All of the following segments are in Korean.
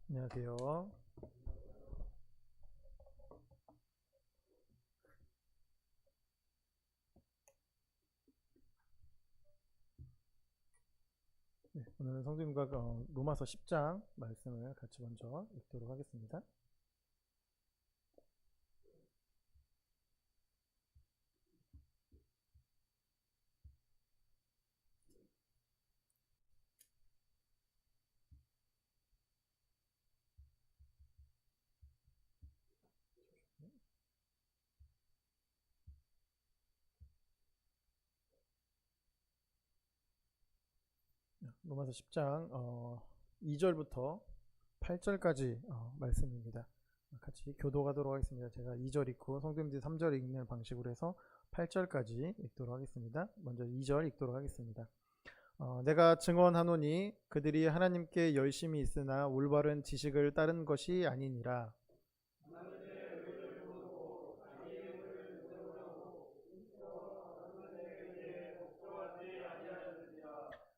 안녕하세요. 네, 오늘은 성도님과 로마서 10장 말씀을 같이 먼저 읽도록 하겠습니다. 로마서 10장 2절부터 8절까지 말씀입니다. 같이 교도하도록 하겠습니다. 제가 2절 읽고 성도님들이 3절 읽는 방식으로 해서 8절까지 읽도록 하겠습니다. 먼저 2절 읽도록 하겠습니다. 내가 증언하노니 그들이 하나님께 열심히 있으나 올바른 지식을 따른 것이 아니니라.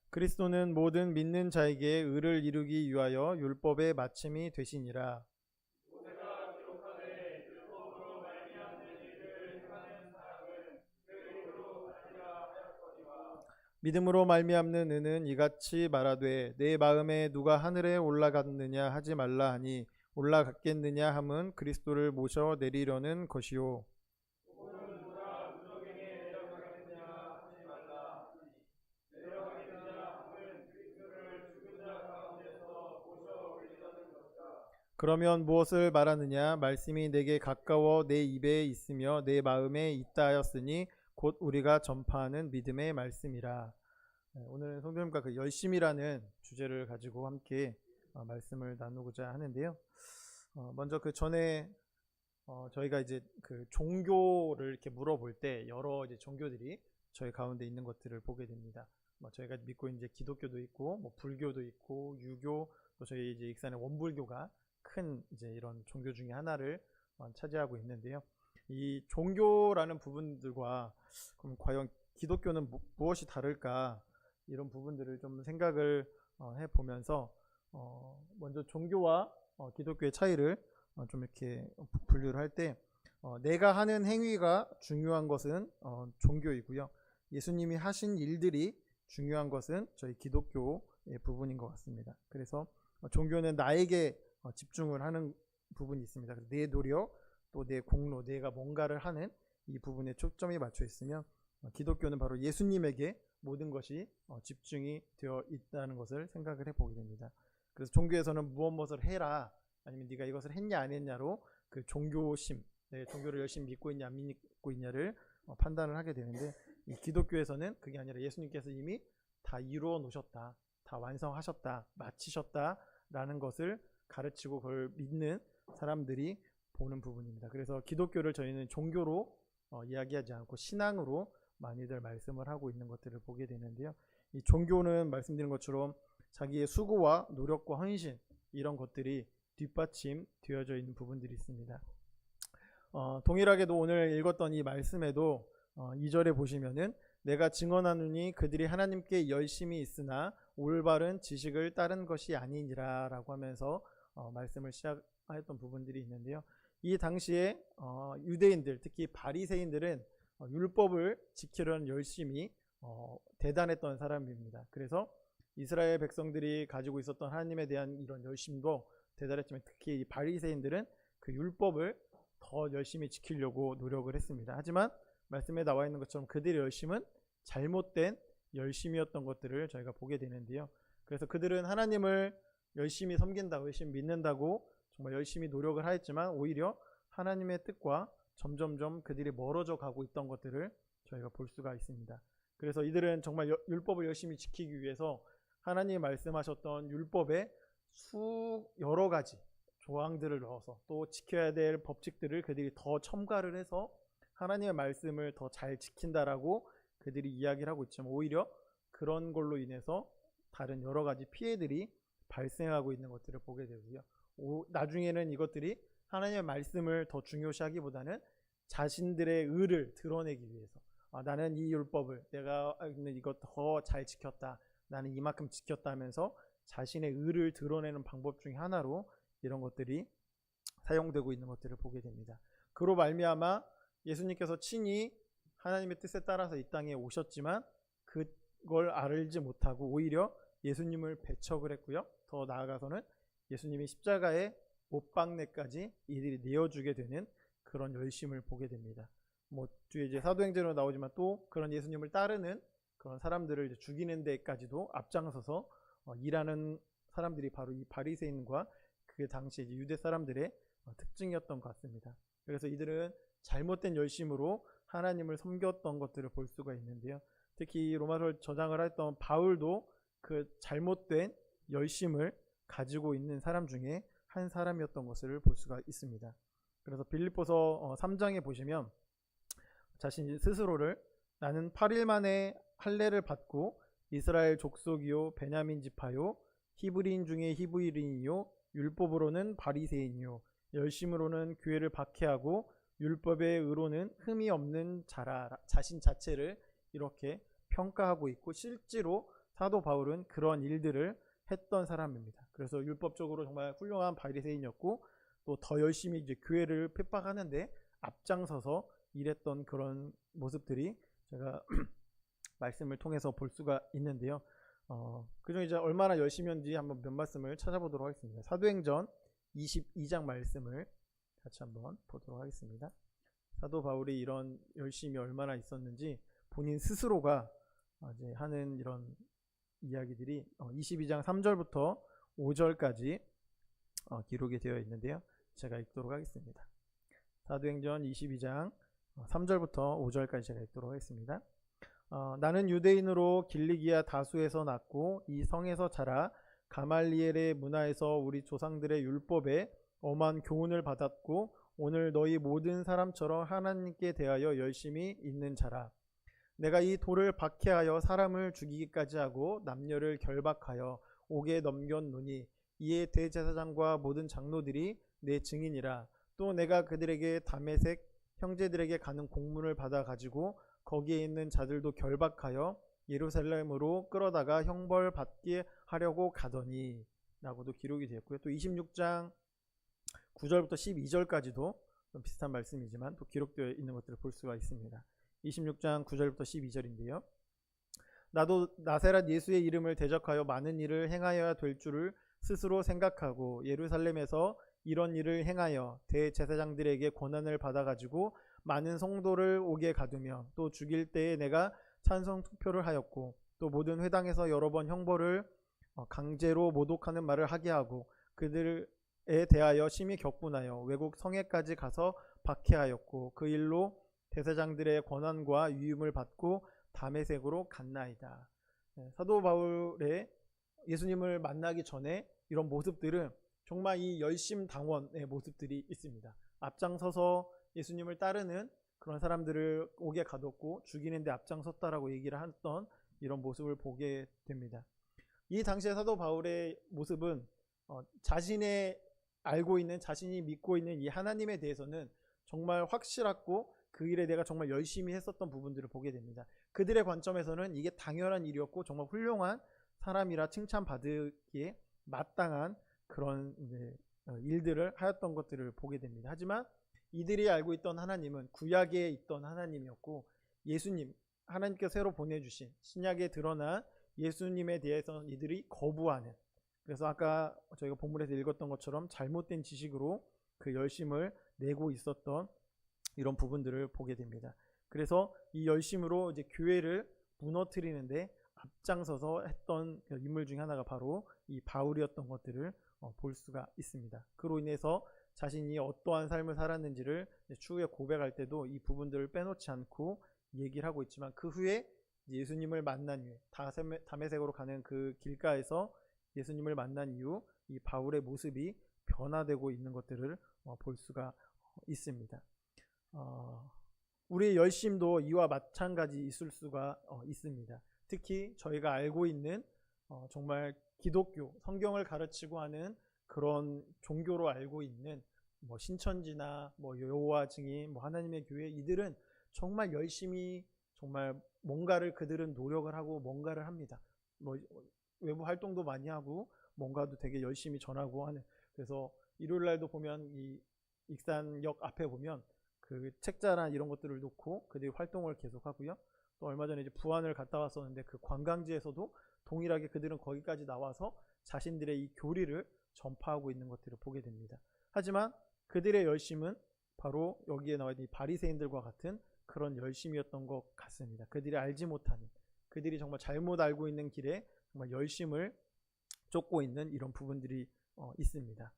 그리스도는 모든 믿는 자에게 의를 이루기 위하여 율법의 마침이 되시니라. 믿음으로 말미암는 의는 이같이 말하되 내 마음에 누가 하늘에 올라갔느냐 하지 말라 하니 올라갔겠느냐 함은 그리스도를 모셔 내리려는 것이요. 그러면 무엇을 말하느냐 말씀이 내게 가까워 내 입에 있으며 내 마음에 있다 하였으니 곧 우리가 전파하는 믿음의 말씀이라. 오늘은 성도님과 그 열심이라는 주제를 가지고 함께 말씀을 나누고자 하는데요. 먼저 그 전에 저희가 이제 그 종교를 이렇게 물어볼 때 여러 이제 종교들이 저희 가운데 있는 것들을 보게 됩니다. 저희가 믿고 이제 기독교도 있고, 불교도 있고, 유교, 또 저희 이제 익산의 원불교가 큰 이제 이런 종교 중에 하나를 차지하고 있는데요. 이 종교라는 부분들과 그럼 과연 기독교는 무엇이 다를까 이런 부분들을 좀 생각을 해보면서 먼저 종교와 기독교의 차이를 좀 이렇게 분류를 할 때 내가 하는 행위가 중요한 것은 종교이고요. 예수님이 하신 일들이 중요한 것은 저희 기독교의 부분인 것 같습니다. 그래서 종교는 나에게 집중을 하는 부분이 있습니다. 내 노력, 또 내 공로, 내가 뭔가를 하는 이 부분에 초점이 맞춰 있으면 기독교는 바로 예수님에게 모든 것이 집중이 되어 있다는 것을 생각을 해보게 됩니다. 그래서 종교에서는 무엇을 해라, 아니면 네가 이것을 했냐 안 했냐로 그 종교심, 내 종교를 열심히 믿고 있냐 안 믿고 있냐를 판단을 하게 되는데, 이 기독교에서는 그게 아니라 예수님께서 이미 다 이루어 놓으셨다, 다 완성하셨다, 마치셨다라는 것을 가르치고 그걸 믿는 사람들이 보는 부분입니다. 그래서 기독교를 저희는 종교로 이야기하지 않고 신앙으로 많이들 말씀을 하고 있는 것들을 보게 되는데요. 이 종교는 말씀드린 것처럼 자기의 수고와 노력과 헌신, 이런 것들이 뒷받침 되어져 있는 부분들이 있습니다. 동일하게도 오늘 읽었던 이 말씀에도 2절에 보시면은 내가 증언하노니 그들이 하나님께 열심히 있으나 올바른 지식을 따른 것이 아니니라 라고 하면서 말씀을 시작하였던 부분들이 있는데요. 이 당시에 유대인들, 특히 바리새인들은 율법을 지키려는 열심이 대단했던 사람입니다. 그래서 이스라엘 백성들이 가지고 있었던 하나님에 대한 이런 열심도 대단했지만, 특히 이 바리새인들은 그 율법을 더 열심히 지키려고 노력을 했습니다. 하지만 말씀에 나와 있는 것처럼 그들의 열심은 잘못된 열심이었던 것들을 저희가 보게 되는데요. 그래서 그들은 하나님을 열심히 섬긴다고, 열심히 믿는다고 정말 열심히 노력을 하였지만 오히려 하나님의 뜻과 점점점 그들이 멀어져 가고 있던 것들을 저희가 볼 수가 있습니다. 그래서 이들은 정말 율법을 열심히 지키기 위해서 하나님이 말씀하셨던 율법에 여러 가지 조항들을 넣어서 또 지켜야 될 법칙들을 그들이 더 첨가를 해서 하나님의 말씀을 더 잘 지킨다라고 그들이 이야기를 하고 있지만, 오히려 그런 걸로 인해서 다른 여러 가지 피해들이 발생하고 있는 것들을 보게 되고요. 나중에는 이것들이 하나님의 말씀을 더 중요시하기보다는 자신들의 의를 드러내기 위해서 나는 이 율법을, 내가 있는 이것 더 잘 지켰다, 나는 이만큼 지켰다 하면서 자신의 의를 드러내는 방법 중에 하나로 이런 것들이 사용되고 있는 것들을 보게 됩니다. 그로 말미암아 예수님께서 친히 하나님의 뜻에 따라서 이 땅에 오셨지만 그걸 알지 못하고 오히려 예수님을 배척을 했고요. 더 나아가서는 예수님이 십자가에 못 박내까지 이들이 내어주게 되는 그런 열심을 보게 됩니다. 뭐 뒤에 이제 사도행전으로 나오지만 또 그런 예수님을 따르는 그런 사람들을 이제 죽이는 데까지도 앞장서서 일하는 사람들이 바로 이 바리새인과 그 당시 이제 유대 사람들의 특징이었던 것 같습니다. 그래서 이들은 잘못된 열심으로 하나님을 섬겼던 것들을 볼 수가 있는데요. 특히 로마서 저장을 했던 바울도 그 잘못된 열심을 가지고 있는 사람 중에 한 사람이었던 것을 볼 수가 있습니다. 그래서 빌립보서 3장에 보시면 자신 스스로를 나는 8일 만에 할례를 받고 이스라엘 족속이요 베냐민 지파요 히브리인 중에 히브리인이요 율법으로는 바리새인이요 열심으로는 교회를 박해하고 율법의 의로는 흠이 없는 자라 자신 자체를 이렇게 평가하고 있고 실제로 사도 바울은 그런 일들을 했던 사람입니다. 그래서 율법적으로 정말 훌륭한 바리새인이었고 또 더 열심히 이제 교회를 핍박하는데 앞장서서 일했던 그런 모습들이 제가 말씀을 통해서 볼 수가 있는데요. 그중 이제 얼마나 열심히 했는지 한번 몇 말씀을 찾아보도록 하겠습니다. 사도행전 22장 말씀을 같이 한번 보도록 하겠습니다. 사도 바울이 이런 열심이 얼마나 있었는지 본인 스스로가 이제 하는 이런 이야기들이 22장 3절부터 5절까지 기록이 되어 있는데요. 제가 읽도록 하겠습니다. 사도행전 22장 3절부터 5절까지 제가 읽도록 하겠습니다. 나는 유대인으로 길리기아 다수에서 났고 이 성에서 자라 가말리엘의 문화에서 우리 조상들의 율법에 엄한 교훈을 받았고 오늘 너희 모든 사람처럼 하나님께 대하여 열심히 있는 자라. 내가 이 돌을 박해하여 사람을 죽이기까지 하고 남녀를 결박하여 옥에 넘겼노니 이에 대제사장과 모든 장로들이 내 증인이라. 또 내가 그들에게 다메섹 형제들에게 가는 공문을 받아 가지고 거기에 있는 자들도 결박하여 예루살렘으로 끌어다가 형벌 받게 하려고 가더니 라고도 기록이 되었고요. 또 26장 9절부터 12절까지도 좀 비슷한 말씀이지만 또 기록되어 있는 것들을 볼 수가 있습니다. 26장 9절부터 12절인데요. 나도 나세렛 예수의 이름을 대적하여 많은 일을 행하여야 될 줄을 스스로 생각하고 예루살렘에서 이런 일을 행하여 대제사장들에게 권한을 받아가지고 많은 성도를 옥에 가두며 또 죽일 때에 내가 찬성 투표를 하였고 또 모든 회당에서 여러 번 형벌을 강제로 모독하는 말을 하게 하고 그들에 대하여 심히 격분하여 외국 성에까지 가서 박해하였고 그 일로 대제사장들의 권한과 위임을 받고 다메섹으로 갔나이다. 사도 바울의 예수님을 만나기 전에 이런 모습들은 정말 이 열심당원의 모습들이 있습니다. 앞장서서 예수님을 따르는 그런 사람들을 옥에 가뒀고 죽이는데 앞장섰다라고 얘기를 했던 이런 모습을 보게 됩니다. 이 당시에 사도 바울의 모습은 자신의 알고 있는 자신이 믿고 있는 이 하나님에 대해서는 정말 확실하고 그 일에 내가 정말 열심히 했었던 부분들을 보게 됩니다. 그들의 관점에서는 이게 당연한 일이었고 정말 훌륭한 사람이라 칭찬받기에 마땅한 그런 일들을 하였던 것들을 보게 됩니다. 하지만 이들이 알고 있던 하나님은 구약에 있던 하나님이었고 예수님, 하나님께서 새로 보내주신 신약에 드러난 예수님에 대해서는 이들이 거부하는, 그래서 아까 저희가 본문에서 읽었던 것처럼 잘못된 지식으로 그 열심을 내고 있었던 이런 부분들을 보게 됩니다. 그래서 이 열심으로 이제 교회를 무너뜨리는데 앞장서서 했던 인물 중에 하나가 바로 이 바울이었던 것들을 볼 수가 있습니다. 그로 인해서 자신이 어떠한 삶을 살았는지를 추후에 고백할 때도 이 부분들을 빼놓지 않고 얘기를 하고 있지만 그 후에 예수님을 만난 이후에 다메섹으로 가는 그 길가에서 예수님을 만난 이후 이 바울의 모습이 변화되고 있는 것들을 볼 수가 있습니다. 우리의 열심도 이와 마찬가지 있을 수가 있습니다. 특히 저희가 알고 있는 정말 기독교, 성경을 가르치고 하는 그런 종교로 알고 있는 뭐 신천지나 뭐 여호와 증인, 뭐 하나님의 교회, 이들은 정말 열심히 정말 뭔가를 그들은 노력을 하고 뭔가를 합니다. 뭐 외부 활동도 많이 하고 뭔가도 되게 열심히 전하고 하는. 그래서 일요일 날도 보면 이 익산역 앞에 보면 그 책자랑 이런 것들을 놓고 그들이 활동을 계속 하고요. 또 얼마 전에 이제 부안을 갔다 왔었는데 그 관광지에서도 동일하게 그들은 거기까지 나와서 자신들의 이 교리를 전파하고 있는 것들을 보게 됩니다. 하지만 그들의 열심은 바로 여기에 나와 있는 이 바리새인들과 같은 그런 열심이었던 것 같습니다. 그들이 알지 못하는, 그들이 정말 잘못 알고 있는 길에 정말 열심을 쫓고 있는 이런 부분들이 있습니다.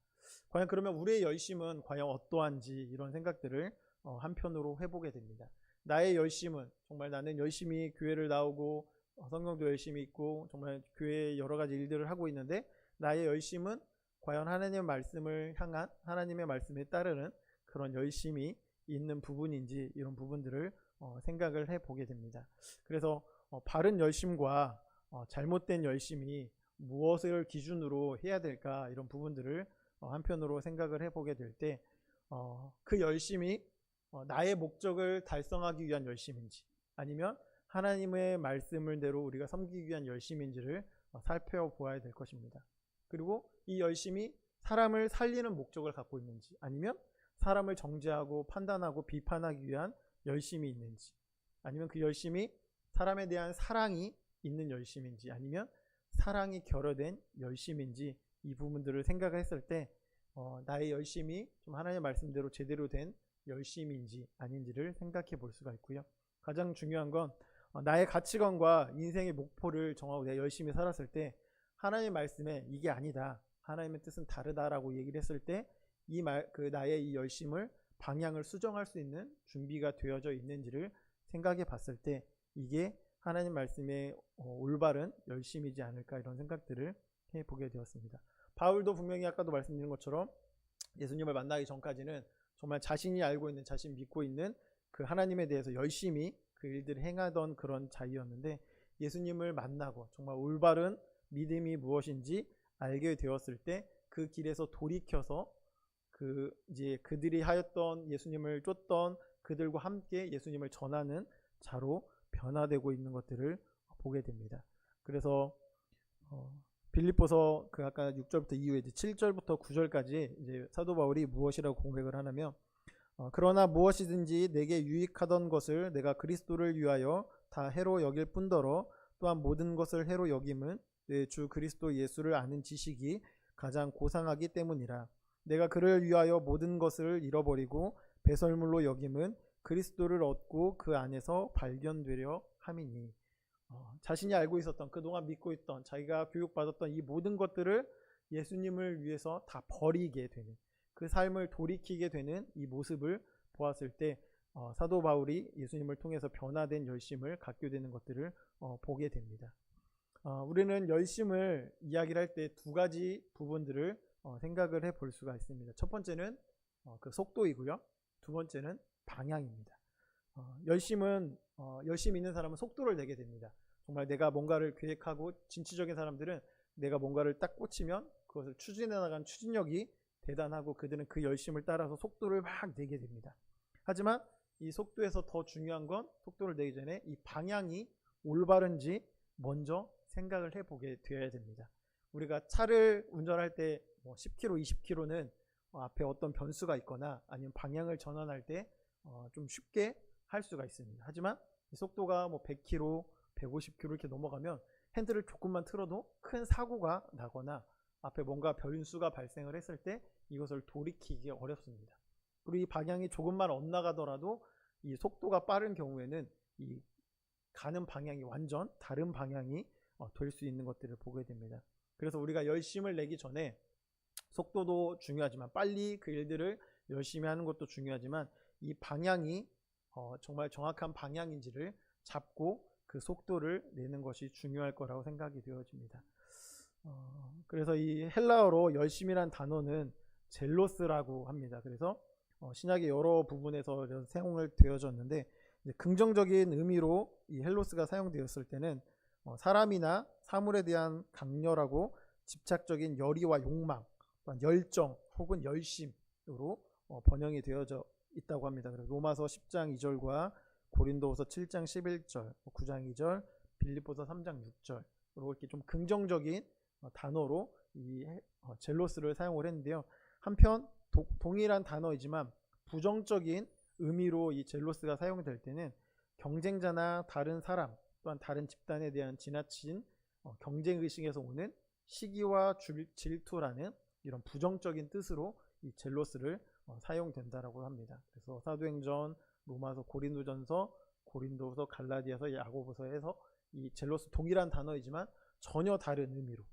과연 그러면 우리의 열심은 과연 어떠한지 이런 생각들을 한편으로 해보게 됩니다. 나의 열심은 정말 나는 열심히 교회를 나오고 성경도 열심히 읽고 정말 교회에 여러 가지 일들을 하고 있는데 나의 열심은 과연 하나님의 말씀을 향한, 하나님의 말씀에 따르는 그런 열심이 있는 부분인지 이런 부분들을 생각을 해보게 됩니다. 그래서 바른 열심과 잘못된 열심이 무엇을 기준으로 해야 될까 이런 부분들을 한편으로 생각을 해보게 될 때 그 열심이 나의 목적을 달성하기 위한 열심인지 아니면 하나님의 말씀을 대로 우리가 섬기기 위한 열심인지를 살펴보아야 될 것입니다. 그리고 이 열심이 사람을 살리는 목적을 갖고 있는지 아니면 사람을 정죄하고 판단하고 비판하기 위한 열심이 있는지 아니면 그 열심이 사람에 대한 사랑이 있는 열심인지 아니면 사랑이 결여된 열심인지 이 부분들을 생각을 했을 때 나의 열심이 좀 하나님의 말씀대로 제대로 된 열심인지 아닌지를 생각해 볼 수가 있고요. 가장 중요한 건 나의 가치관과 인생의 목표를 정하고 내가 열심히 살았을 때 하나님의 말씀에 이게 아니다, 하나님의 뜻은 다르다라고 얘기를 했을 때 나의 이 열심을 방향을 수정할 수 있는 준비가 되어져 있는지를 생각해 봤을 때 이게 하나님 말씀의 올바른 열심이지 않을까 이런 생각들을 해보게 되었습니다. 바울도 분명히 아까도 말씀드린 것처럼 예수님을 만나기 전까지는 정말 자신이 알고 있는, 자신 믿고 있는 그 하나님에 대해서 열심히 그 일들을 행하던 그런 자이었는데 예수님을 만나고 정말 올바른 믿음이 무엇인지 알게 되었을 때 그 길에서 돌이켜서 이제 그들이 하였던 예수님을 쫓던 그들과 함께 예수님을 전하는 자로 변화되고 있는 것들을 보게 됩니다. 그래서 빌립보서 그 아까 6절부터 이후에 이제 7절부터 9절까지 이제 사도 바울이 무엇이라고 고백을 하냐면 그러나 무엇이든지 내게 유익하던 것을 내가 그리스도를 위하여 다 해로 여길 뿐더러 또한 모든 것을 해로 여김은 내 주 그리스도 예수를 아는 지식이 가장 고상하기 때문이라. 내가 그를 위하여 모든 것을 잃어버리고 배설물로 여김은 그리스도를 얻고 그 안에서 발견되려 함이니. 자신이 알고 있었던, 그동안 믿고 있던, 자기가 교육받았던 이 모든 것들을 예수님을 위해서 다 버리게 되는, 그 삶을 돌이키게 되는 이 모습을 보았을 때 사도 바울이 예수님을 통해서 변화된 열심을 갖게 되는 것들을 보게 됩니다. 우리는 열심을 이야기를 할 때 두 가지 부분들을 생각을 해 볼 수가 있습니다. 첫 번째는 그 속도이고요. 두 번째는 방향입니다. 열심 있는 사람은 속도를 내게 됩니다. 정말 내가 뭔가를 계획하고 진취적인 사람들은 내가 뭔가를 딱 꽂히면 그것을 추진해 나간 추진력이 대단하고 그들은 그 열심을 따라서 속도를 막 내게 됩니다. 하지만 이 속도에서 더 중요한 건 속도를 내기 전에 이 방향이 올바른지 먼저 생각을 해보게 되어야 됩니다. 우리가 차를 운전할 때 10km, 20km는 앞에 어떤 변수가 있거나 아니면 방향을 전환할 때 좀 쉽게 할 수가 있습니다. 하지만 이 속도가 100km, 150km 이렇게 넘어가면 핸들을 조금만 틀어도 큰 사고가 나거나 앞에 뭔가 변수가 발생을 했을 때 이것을 돌이키기 어렵습니다. 그리고 이 방향이 조금만 엇나가더라도 이 속도가 빠른 경우에는 이 가는 방향이 완전 다른 방향이 될 수 있는 것들을 보게 됩니다. 그래서 우리가 열심을 내기 전에 속도도 중요하지만 빨리 그 일들을 열심히 하는 것도 중요하지만 이 방향이 정말 정확한 방향인지를 잡고 그 속도를 내는 것이 중요할 거라고 생각이 되어집니다. 그래서 이 헬라어로 열심이란 단어는 젤로스라고 합니다. 그래서 신약의 여러 부분에서 사용을 되어졌는데 긍정적인 의미로 이 헬로스가 사용되었을 때는 사람이나 사물에 대한 강렬하고 집착적인 열의와 욕망, 열정 혹은 열심으로 번영이 되어져 있다고 합니다. 그래서 로마서 10장 2절과 고린도후서 7장 11절, 9장 2절, 빌립보서 3장 6절로 이렇게 좀 긍정적인 단어로 이 젤로스를 사용을 했는데요. 한편 동일한 단어이지만 부정적인 의미로 이 젤로스가 사용될 때는 경쟁자나 다른 사람 또한 다른 집단에 대한 지나친 경쟁 의식에서 오는 시기와 질투라는 이런 부정적인 뜻으로 이 젤로스를 사용된다라고 합니다. 그래서 사도행전, 로마서, 고린도전서, 고린도서, 갈라디아서, 야고보서에서 이 젤로스 동일한 단어이지만 전혀 다른 의미로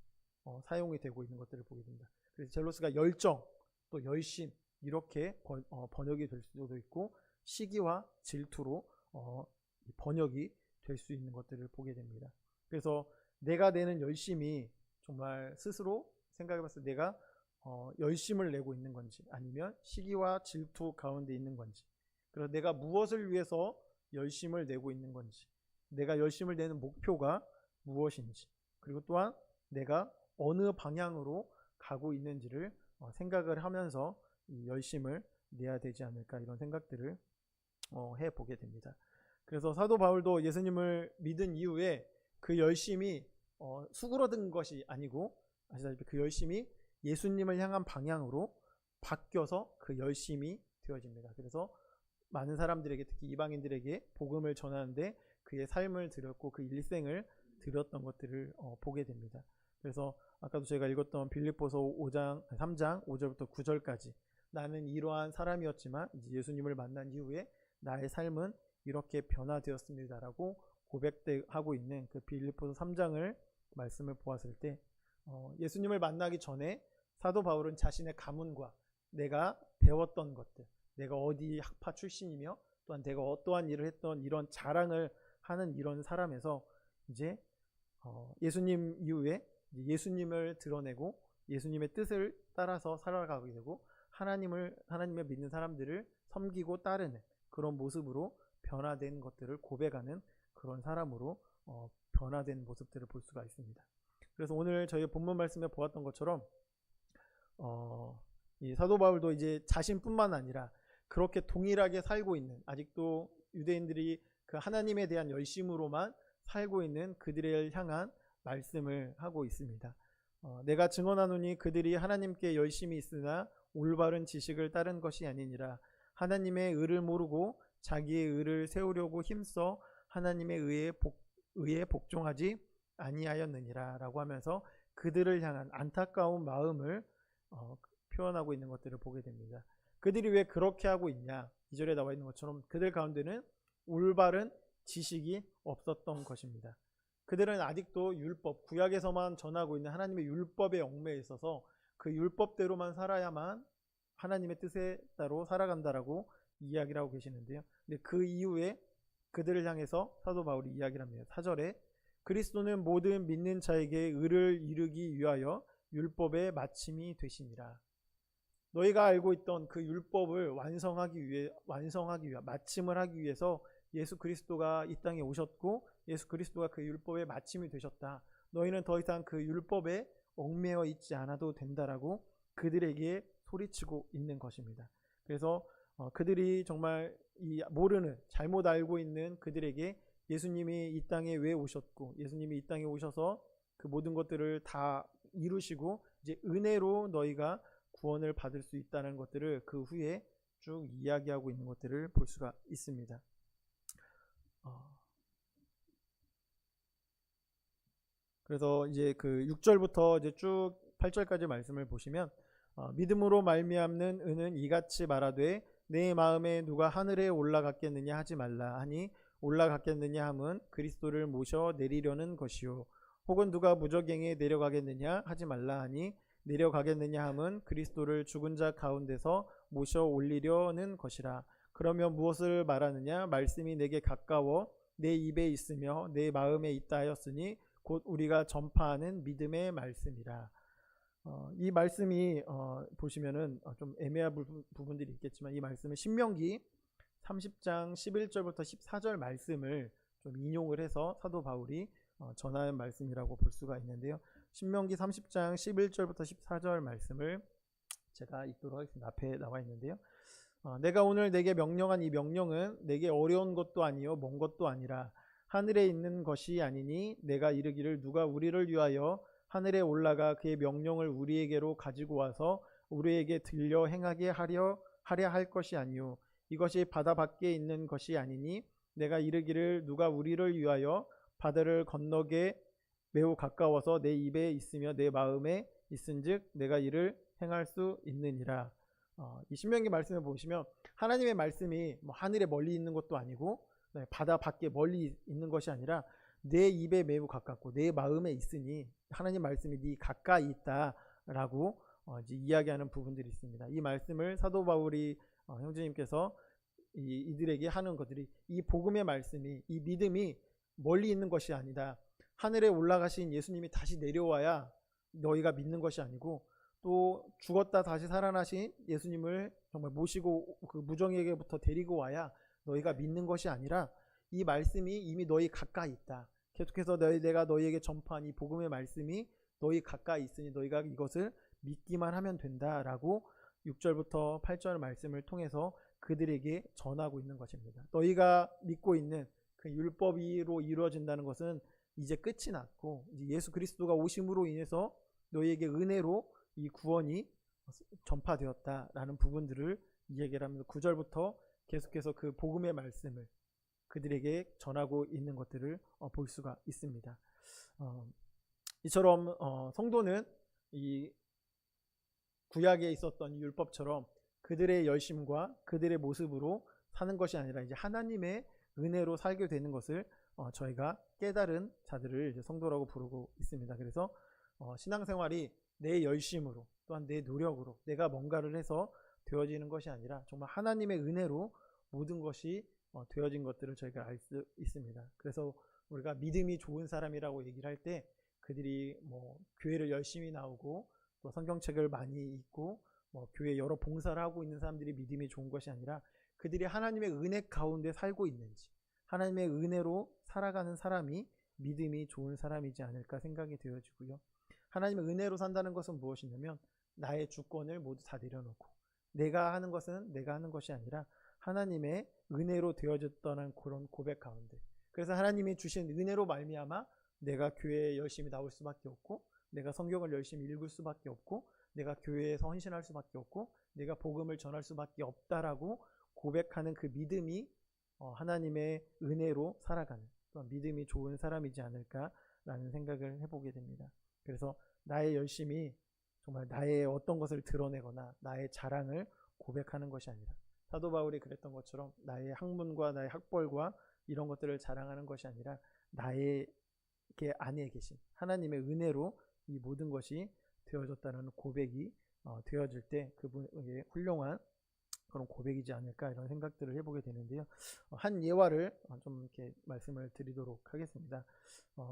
사용이 되고 있는 것들을 보게 됩니다. 그래서 젤로스가 열정, 또 열심 이렇게 번역이 될 수도 있고 시기와 질투로 번역이 될 수 있는 것들을 보게 됩니다. 그래서 내가 내는 열심이 정말 스스로 생각해 봤을 때 내가 열심을 내고 있는 건지 아니면 시기와 질투 가운데 있는 건지, 그래서 내가 무엇을 위해서 열심을 내고 있는 건지, 내가 열심을 내는 목표가 무엇인지, 그리고 또한 내가 어느 방향으로 가고 있는지를 생각을 하면서 이 열심을 내야 되지 않을까, 이런 생각들을 해보게 됩니다. 그래서 사도 바울도 예수님을 믿은 이후에 그 열심이 수그러든 것이 아니고 아시다시피 그 열심이 예수님을 향한 방향으로 바뀌어서 그 열심이 되어집니다. 그래서 많은 사람들에게, 특히 이방인들에게 복음을 전하는데 그의 삶을 드렸고 그 일생을 드렸던 것들을 보게 됩니다. 그래서 아까도 제가 읽었던 빌립보서 3장 5절부터 9절까지 나는 이러한 사람이었지만 이제 예수님을 만난 이후에 나의 삶은 이렇게 변화되었습니다라고 고백하고 있는 그 빌립보서 3장을 말씀을 보았을 때 예수님을 만나기 전에 사도 바울은 자신의 가문과 내가 배웠던 것들, 내가 어디 학파 출신이며 또한 내가 어떠한 일을 했던 이런 자랑을 하는 이런 사람에서 이제 예수님 이후에 예수님을 드러내고 예수님의 뜻을 따라서 살아가게 되고 하나님을 믿는 사람들을 섬기고 따르는 그런 모습으로 변화된 것들을 고백하는 그런 사람으로 변화된 모습들을 볼 수가 있습니다. 그래서 오늘 저희 본문 말씀에 보았던 것처럼 이 사도 바울도 이제 자신뿐만 아니라 그렇게 동일하게 살고 있는, 아직도 유대인들이 그 하나님에 대한 열심으로만 살고 있는 그들을 향한 말씀을 하고 있습니다. 내가 증언하노니 그들이 하나님께 열심히 있으나 올바른 지식을 따른 것이 아니니라. 하나님의 의를 모르고 자기의 의를 세우려고 힘써 하나님의 의에 복종하지 아니하였느니라 라고 하면서 그들을 향한 안타까운 마음을 표현하고 있는 것들을 보게 됩니다. 그들이 왜 그렇게 하고 있냐, 2절에 나와 있는 것처럼 그들 가운데는 올바른 지식이 없었던 것입니다. 그들은 아직도 율법, 구약에서만 전하고 있는 하나님의 율법에 얽매여 있어서 그 율법대로만 살아야만 하나님의 뜻에 따로 살아간다라고 이야기를 하고 계시는데요. 근데 그 이후에 그들을 향해서 사도 바울이 이야기를 합니다. 4절에 그리스도는 모든 믿는 자에게 의를 이루기 위하여 율법의 마침이 되시니라. 너희가 알고 있던 그 율법을 완성하기 위해 마침을 하기 위해서 예수 그리스도가 이 땅에 오셨고 예수 그리스도가 그 율법의 마침이 되셨다. 너희는 더 이상 그 율법에 얽매여 있지 않아도 된다라고 그들에게 소리치고 있는 것입니다. 그래서 그들이 정말 이 모르는, 잘못 알고 있는 그들에게 예수님이 이 땅에 왜 오셨고 예수님이 이 땅에 오셔서 그 모든 것들을 다 이루시고 이제 은혜로 너희가 구원을 받을 수 있다는 것들을 그 후에 쭉 이야기하고 있는 것들을 볼 수가 있습니다. 그래서 이제 그 6절부터 이제 쭉 8절까지 말씀을 보시면 믿음으로 말미암는 은은 이같이 말하되 내 마음에 누가 하늘에 올라갔겠느냐 하지 말라 하니 올라갔겠느냐 함은 그리스도를 모셔 내리려는 것이요 혹은 누가 무저갱에 내려가겠느냐 하지 말라 하니 내려가겠느냐 함은 그리스도를 죽은 자 가운데서 모셔 올리려는 것이라. 그러면 무엇을 말하느냐? 말씀이 내게 가까워 내 입에 있으며 내 마음에 있다 하였으니 곧 우리가 전파하는 믿음의 말씀이라. 이 말씀이 보시면은 좀 애매한 부분들이 있겠지만 이 말씀은 신명기 30장 11절부터 14절 말씀을 좀 인용을 해서 사도 바울이 전하는 말씀이라고 볼 수가 있는데요. 신명기 30장 11절부터 14절 말씀을 제가 읽도록 하겠습니다. 앞에 나와 있는데요. 내가 오늘 내게 명령한 이 명령은 내게 어려운 것도 아니요 먼 것도 아니라 하늘에 있는 것이 아니니 내가 이르기를 누가 우리를 위하여 하늘에 올라가 그의 명령을 우리에게로 가지고 와서 우리에게 들려 행하게 하려 할 것이 아니요 이것이 바다 밖에 있는 것이 아니니 내가 이르기를 누가 우리를 위하여 바다를 건너게 매우 가까워서 내 입에 있으며 내 마음에 있은즉 내가 이를 행할 수 있느니라. 이 신명기 말씀을 보시면 하나님의 말씀이 뭐 하늘에 멀리 있는 것도 아니고 바다 밖에 멀리 있는 것이 아니라 내 입에 매우 가깝고 내 마음에 있으니 하나님 말씀이 네 가까이 있다라고 이제 이야기하는 부분들이 있습니다. 이 말씀을 사도 바울이 형제님께서 이들에게 하는 것들이 이 복음의 말씀이 이 믿음이 멀리 있는 것이 아니다. 하늘에 올라가신 예수님이 다시 내려와야 너희가 믿는 것이 아니고 또 죽었다 다시 살아나신 예수님을 정말 모시고 그 무정에게부터 데리고 와야 너희가 믿는 것이 아니라 이 말씀이 이미 너희 가까이 있다. 계속해서 내가 너희에게 전파한 이 복음의 말씀이 너희 가까이 있으니 너희가 이것을 믿기만 하면 된다라고 6절부터 8절 말씀을 통해서 그들에게 전하고 있는 것입니다. 너희가 믿고 있는 그 율법으로 이루어진다는 것은 이제 끝이 났고 이제 예수 그리스도가 오심으로 인해서 너희에게 은혜로 이 구원이 전파되었다라는 부분들을 이야기를 합니다. 9절부터 계속해서 그 복음의 말씀을 그들에게 전하고 있는 것들을 볼 수가 있습니다. 이처럼 성도는 이 구약에 있었던 이 율법처럼 그들의 열심과 그들의 모습으로 사는 것이 아니라 이제 하나님의 은혜로 살게 되는 것을 저희가 깨달은 자들을 이제 성도라고 부르고 있습니다. 그래서 신앙생활이 내 열심으로 또한 내 노력으로 내가 뭔가를 해서 되어지는 것이 아니라 정말 하나님의 은혜로 모든 것이 되어진 것들을 저희가 알 수 있습니다. 그래서 우리가 믿음이 좋은 사람이라고 얘기를 할 때 그들이 뭐 교회를 열심히 나오고 또 성경책을 많이 읽고 뭐 교회 여러 봉사를 하고 있는 사람들이 믿음이 좋은 것이 아니라 그들이 하나님의 은혜 가운데 살고 있는지 하나님의 은혜로 살아가는 사람이 믿음이 좋은 사람이지 않을까 생각이 되어지고요. 하나님의 은혜로 산다는 것은 무엇이냐면 나의 주권을 모두 다 내려놓고 내가 하는 것은 내가 하는 것이 아니라 하나님의 은혜로 되어졌다는 그런 고백 가운데 그래서 하나님이 주신 은혜로 말미암아 내가 교회에 열심히 나올 수밖에 없고 내가 성경을 열심히 읽을 수밖에 없고 내가 교회에서 헌신할 수밖에 없고 내가 복음을 전할 수밖에 없다라고 고백하는 그 믿음이 하나님의 은혜로 살아가는 또한 믿음이 좋은 사람이지 않을까라는 생각을 해보게 됩니다. 그래서 나의 열심이 정말 나의 어떤 것을 드러내거나 나의 자랑을 고백하는 것이 아니라 사도 바울이 그랬던 것처럼 나의 학문과 나의 학벌과 이런 것들을 자랑하는 것이 아니라 나의 안에 계신 하나님의 은혜로 이 모든 것이 되어졌다는 고백이 되어질 때 그분에게 훌륭한 그런 고백이지 않을까 이런 생각들을 해보게 되는데요. 한 예화를 좀 이렇게 말씀을 드리도록 하겠습니다.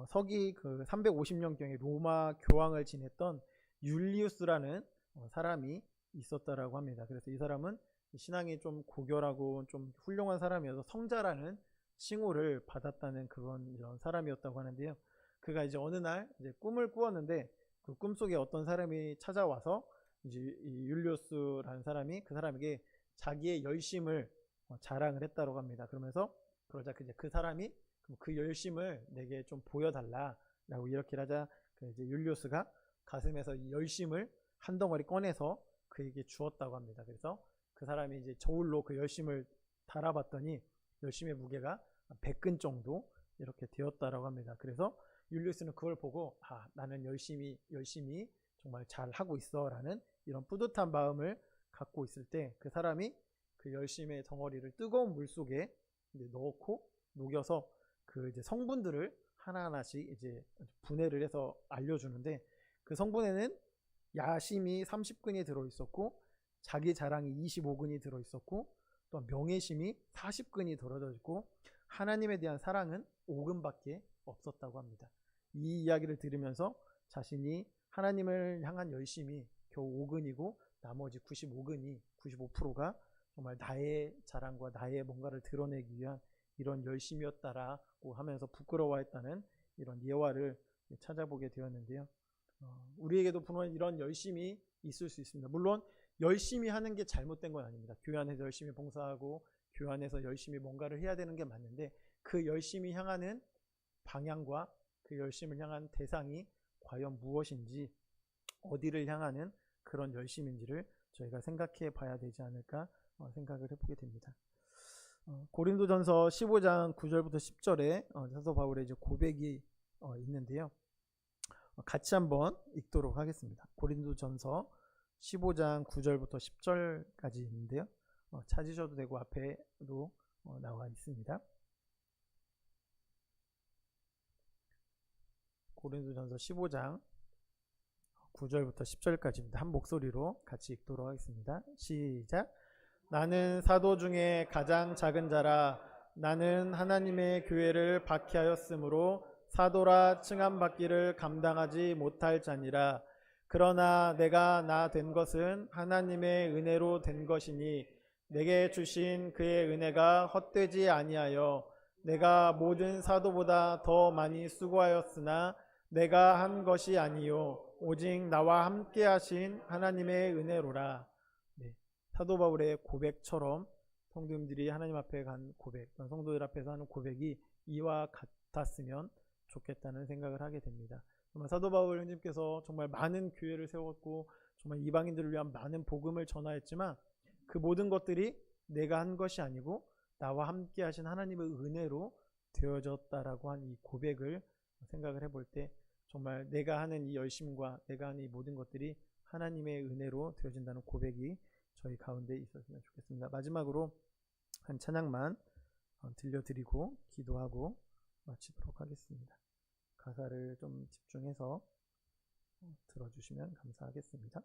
서기 그 350년경에 로마 교황을 지냈던 율리우스라는 사람이 있었다라고 합니다. 그래서 이 사람은 신앙이 좀 고결하고 좀 훌륭한 사람이어서 성자라는 칭호를 받았다는 이런 사람이었다고 하는데요. 그가 이제 어느 날 이제 꿈을 꾸었는데 그 꿈속에 어떤 사람이 찾아와서 이제 이 율리우스라는 사람이 그 사람에게 자기의 열심을 자랑을 했다고 합니다. 그러자 이제 그 사람이 그 열심을 내게 좀 보여달라라고 이렇게 하자 이제 율리우스가 가슴에서 이 열심을 한 덩어리 꺼내서 그에게 주었다고 합니다. 그래서 그 사람이 이제 저울로 그 열심을 달아봤더니 열심의 무게가 100근 정도 이렇게 되었다라고 합니다. 그래서 율리우스는 그걸 보고 나는 열심히 정말 잘 하고 있어라는 이런 뿌듯한 마음을 갖고 있을 때 그 사람이 그 열심의 덩어리를 뜨거운 물 속에 이제 넣고 녹여서 그 이제 성분들을 하나하나씩 이제 분해를 해서 알려주는데 그 성분에는 야심이 30근이 들어있었고 자기 자랑이 25근이 들어있었고 또 명예심이 40근이 들어져 있고 하나님에 대한 사랑은 5근밖에 없었다고 합니다. 이 이야기를 들으면서 자신이 하나님을 향한 열심이 겨우 5근이고 나머지 95%가 정말 나의 자랑과 나의 뭔가를 드러내기 위한 이런 열심이었다라고 하면서 부끄러워했다는 이런 예화를 찾아보게 되었는데요. 우리에게도 분명 이런 열심이 있을 수 있습니다. 물론 열심히 하는 게 잘못된 건 아닙니다. 교회 안에서 열심히 봉사하고 교회 안에서 열심히 뭔가를 해야 되는 게 맞는데 그 열심히 향하는 방향과 그 열심을 향한 대상이 과연 무엇인지, 어디를 향하는 그런 열심인지를 저희가 생각해 봐야 되지 않을까 생각을 해보게 됩니다. 고린도전서 15장 9절부터 10절에 사도 바울의 이제 고백이 있는데요. 같이 한번 읽도록 하겠습니다. 고린도전서 15장 9절부터 10절까지 있는데요. 찾으셔도 되고 앞에도 나와 있습니다. 고린도전서 15장 9절부터 10절까지입니다. 한 목소리로 같이 읽도록 하겠습니다. 시작. 나는 사도 중에 가장 작은 자라. 나는 하나님의 교회를 박해하였으므로 사도라 칭함받기를 감당하지 못할 자니라. 그러나 내가 나 된 것은 하나님의 은혜로 된 것이니 내게 주신 그의 은혜가 헛되지 아니하여 내가 모든 사도보다 더 많이 수고하였으나 내가 한 것이 아니요 오직 나와 함께 하신 하나님의 은혜로라. 네, 사도 바울의 고백처럼 성도님들이 하나님 앞에 간 고백, 성도들 앞에서 하는 고백이 이와 같았으면 좋겠다는 생각을 하게 됩니다. 정말 사도 바울 형님께서 정말 많은 교회를 세웠고 정말 이방인들을 위한 많은 복음을 전하였지만 그 모든 것들이 내가 한 것이 아니고 나와 함께 하신 하나님의 은혜로 되어졌다라고 한 이 고백을 생각을 해볼 때 정말 내가 하는 이 열심과 내가 하는 이 모든 것들이 하나님의 은혜로 되어진다는 고백이 저희 가운데 있었으면 좋겠습니다. 마지막으로 한 찬양만 들려드리고 기도하고 마치도록 하겠습니다. 가사를 좀 집중해서 들어주시면 감사하겠습니다.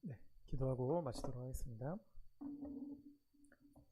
네, 기도하고 마치도록 하겠습니다.